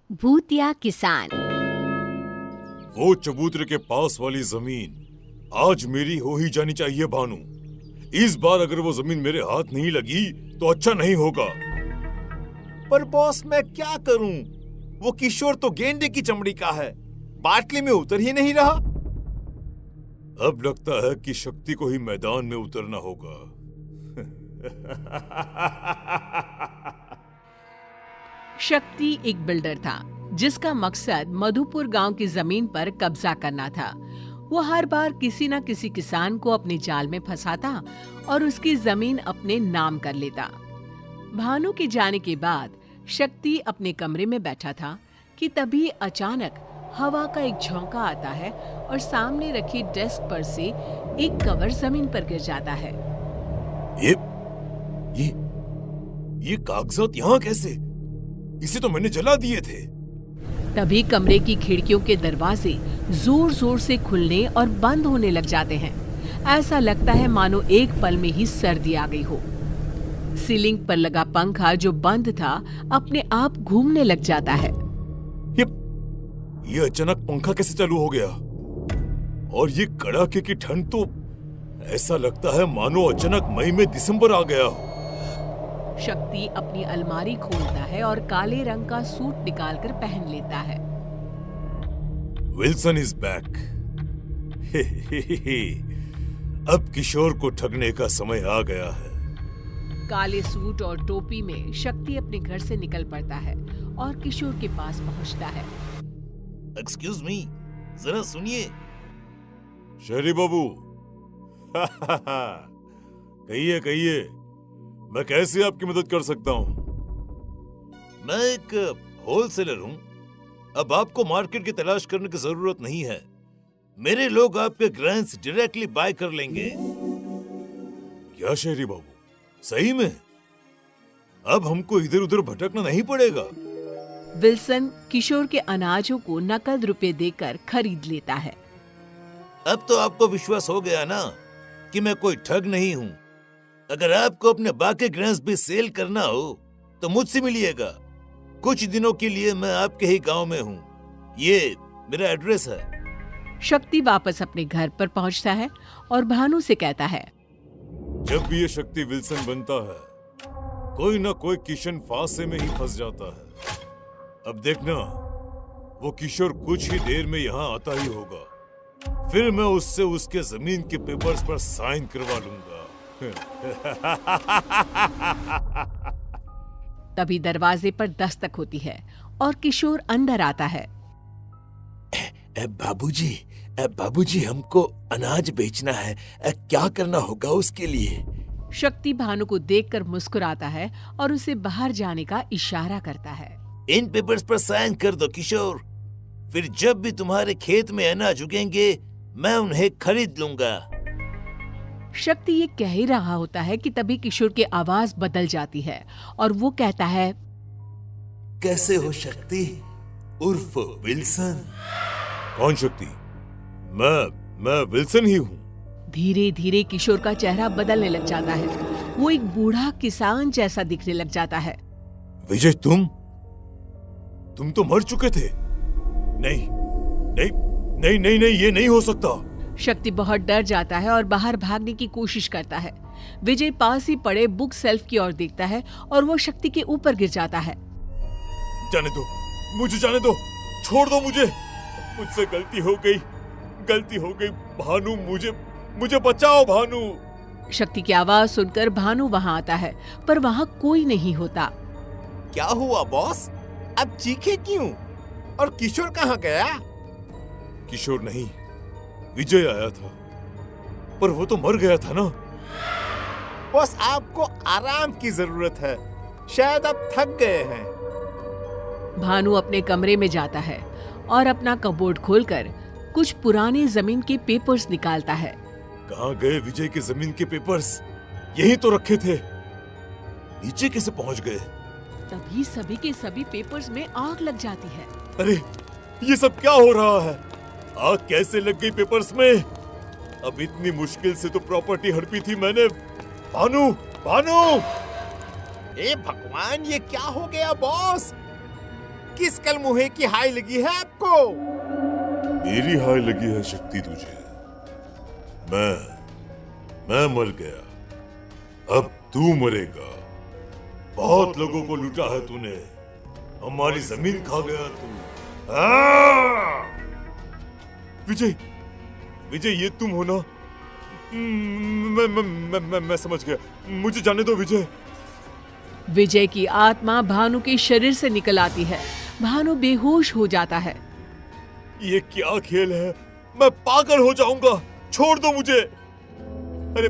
भूतिया किसान। वो चबूतरे के पास वाली जमीन आज मेरी हो ही जानी चाहिए भानु। इस बार अगर वो जमीन मेरे हाथ नहीं लगी तो अच्छा नहीं होगा। पर बॉस मैं क्या करूं? वो किशोर तो गेंडे की चमड़ी का है, बाटली में उतर ही नहीं रहा। अब लगता है कि शक्ति को ही मैदान में उतरना होगा। शक्ति एक बिल्डर था जिसका मकसद मधुपुर गांव की जमीन पर कब्जा करना था। वो हर बार किसी न किसी किसान को अपने जाल में फंसाता और उसकी जमीन अपने नाम कर लेता। भानु के जाने के बाद शक्ति अपने कमरे में बैठा था कि तभी अचानक हवा का एक झोंका आता है और सामने रखी डेस्क पर से एक कवर जमीन पर गिर जाता है। ये कागजात यहाँ कैसे? इसे तो मैंने जला दिए थे। तभी कमरे की खिड़कियों के दरवाजे जोर जोर से खुलने और बंद होने लग जाते हैं। ऐसा लगता है मानो एक पल में ही सर्दी आ गई हो। सीलिंग पर लगा पंखा जो बंद था अपने आप घूमने लग जाता है। ये अचानक पंखा कैसे चालू हो गया? और ये कड़ाके की ठंड तो ऐसा लगता है मानो अचानक मई में दिसंबर आ गया हो। शक्ति अपनी अलमारी खोलता है और काले रंग का सूट निकालकर पहन लेता है। Wilson is back. अब किशोर को ठगने का समय आ गया है। काले सूट और टोपी में शक्ति अपने घर से निकल पड़ता है और किशोर के पास पहुंचता है। एक्सक्यूज मी, जरा सुनिए। शहरी बाबू, कहिए, मैं कैसे आपकी मदद कर सकता हूँ? मैं एक होलसेलर हूँ। अब आपको मार्केट की तलाश करने की जरूरत नहीं है। मेरे लोग आपके ग्रेन्स डायरेक्टली बाय कर लेंगे। क्या शहरी बाबू, सही में? अब हमको इधर उधर भटकना नहीं पड़ेगा। विल्सन किशोर के अनाजों को नकद रुपए देकर खरीद लेता है। अब तो आपको विश्वास हो गया ना कि मैं कोई ठग नहीं हूँ। अगर आपको अपने बाकी ग्रेन्स भी सेल करना हो तो मुझसे मिलिएगा। कुछ दिनों के लिए मैं आपके ही गांव में हूँ। ये मेरा एड्रेस है। शक्ति वापस अपने घर पर पहुंचता है और भानु से कहता है, जब भी ये शक्ति विल्सन बनता है कोई ना कोई किशन फांसे में ही फंस जाता है। अब देखना, वो किशोर कुछ ही देर में यहाँ आता ही होगा। फिर मैं उससे उसके जमीन के पेपर्स पर साइन करवा लूंगा। तभी दरवाजे पर दस्तक होती है और किशोर अंदर आता है। बाबूजी हमको अनाज बेचना है। क्या करना होगा उसके लिए? शक्ति भानु को देखकर मुस्कुराता है और उसे बाहर जाने का इशारा करता है। इन पेपर्स पर साइन कर दो किशोर। फिर जब भी तुम्हारे खेत में अनाज उगेंगे मैं उन्हें खरीद लूंगा। शक्ति ये कह ही रहा होता है कि तभी किशोर की आवाज बदल जाती है और वो कहता है, कैसे हो शक्ति उर्फ विल्सन? कौन शक्ति? मैं विल्सन ही हूँ। धीरे धीरे किशोर का चेहरा बदलने लग जाता है। वो एक बूढ़ा किसान जैसा दिखने लग जाता है। विजय, तुम तो मर चुके थे। नहीं, ये नहीं हो सकता। शक्ति बहुत डर जाता है और बाहर भागने की कोशिश करता है। विजय पास ही पड़े बुक सेल्फ की ओर देखता है और वो शक्ति के ऊपर गिर जाता है। जाने दो, मुझे जाने दो, छोड़ दो मुझे। मुझसे गलती हो गई भानु, मुझे बचाओ भानु। शक्ति की आवाज सुनकर भानु वहाँ आता है पर वहाँ कोई नहीं होता। क्या हुआ बॉस? अब चीखे क्यों? और किशोर कहाँ गया? किशोर नहीं, विजय आया था, पर वो तो मर गया था ना। बॉस आपको आराम की जरूरत है, शायद आप थक गए हैं। भानु अपने कमरे में जाता है और अपना कबोर्ड खोलकर कुछ पुराने जमीन के पेपर्स निकालता है। कहाँ गए विजय के जमीन के पेपर्स? यहीं तो रखे थे। नीचे कैसे पहुँच गए? तभी सभी के सभी पेपर्स में आग लग जाती है। अरे, ये सब क्या हो रहा है? आग कैसे लग गई पेपर्स में? अब इतनी मुश्किल से तो प्रॉपर्टी हड़पी थी मैंने। भानु! हे भगवान, ये क्या हो गया बॉस? किस कल मुहे की हाय लगी है आपको? मेरी हाय लगी है शक्ति तुझे। मैं मर गया, अब तू मरेगा। बहुत लोगों को लूटा है तूने, हमारी जमीन खा गया तू। विजय, विजय ये तुम हो ना? मैं समझ गया, मुझे जाने दो विजय। विजय की आत्मा भानु के शरीर से निकल आती है। भानु बेहोश हो जाता है। ये क्या खेल है? मैं पागल हो जाऊंगा, छोड़ दो मुझे। अरे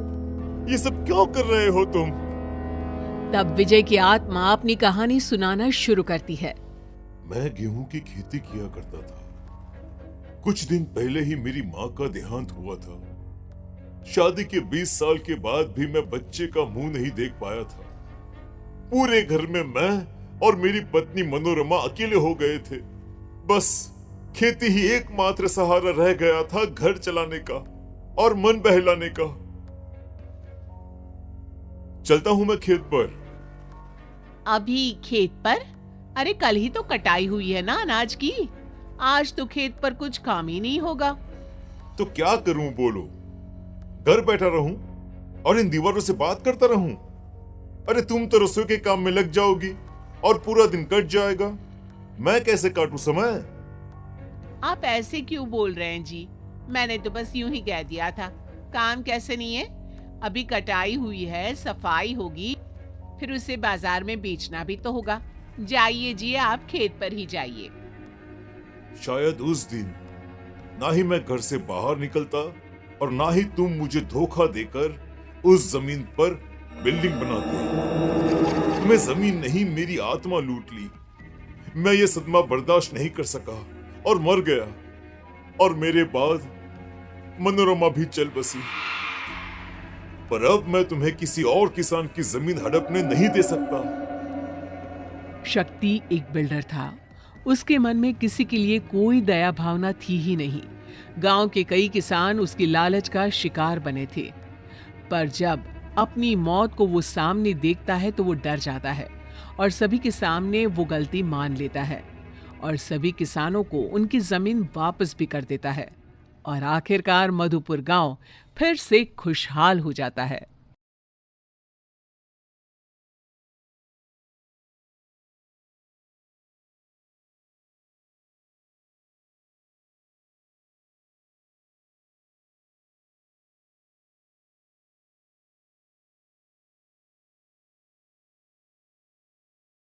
ये सब क्यों कर रहे हो तुम? तब विजय की आत्मा अपनी कहानी सुनाना शुरू करती है। मैं गेहूं की खेती किया करता था। कुछ दिन पहले ही मेरी माँ का देहांत हुआ था। शादी के 20 साल के बाद भी मैं बच्चे का मुंह नहीं देख पाया था। पूरे घर में मैं और मेरी पत्नी मनोरमा अकेले हो गए थे। बस खेती ही एकमात्र सहारा रह गया था घर चलाने का और मन बहलाने का। चलता हूं मैं खेत पर। अभी खेत पर? अरे कल ही तो कटाई हुई है ना अनाज की। आज तो खेत पर कुछ काम ही नहीं होगा। तो क्या करूं बोलो? घर बैठा रहूं और इन दीवारों से बात करता रहूं? अरे तुम तो रसोई के काम में लग जाओगी और पूरा दिन कट जाएगा। मैं कैसे काटूं समय? आप ऐसे क्यों बोल रहे हैं जी? मैंने तो बस यूं ही कह दिया था। काम कैसे नहीं है? अभी कटाई हुई है, सफाई होगी, फिर उसे बाजार में बेचना भी तो होगा। जाइए जी, आप खेत पर ही जाइए। शायद उस दिन ना ही मैं घर से बाहर निकलता और ना ही तुम मुझे धोखा देकर उस जमीन पर बिल्डिंग बनाते। तुम्हें जमीन नहीं मेरी आत्मा लूट ली। मैं ये सदमा बर्दाश्त नहीं कर सका और मर गया। और मेरे बाद मनोरमा भी चल बसी। पर अब मैं तुम्हें किसी और किसान की जमीन हड़पने नहीं दे सकता। शक्ति एक बिल्डर था। उसके मन में किसी के लिए कोई दया भावना थी ही नहीं। गांव के कई किसान उसकी लालच का शिकार बने थे। पर जब अपनी मौत को वो सामने देखता है तो वो डर जाता है और सभी के सामने वो गलती मान लेता है और सभी किसानों को उनकी जमीन वापस भी कर देता है। और आखिरकार मधुपुर गांव फिर से खुशहाल हो जाता है।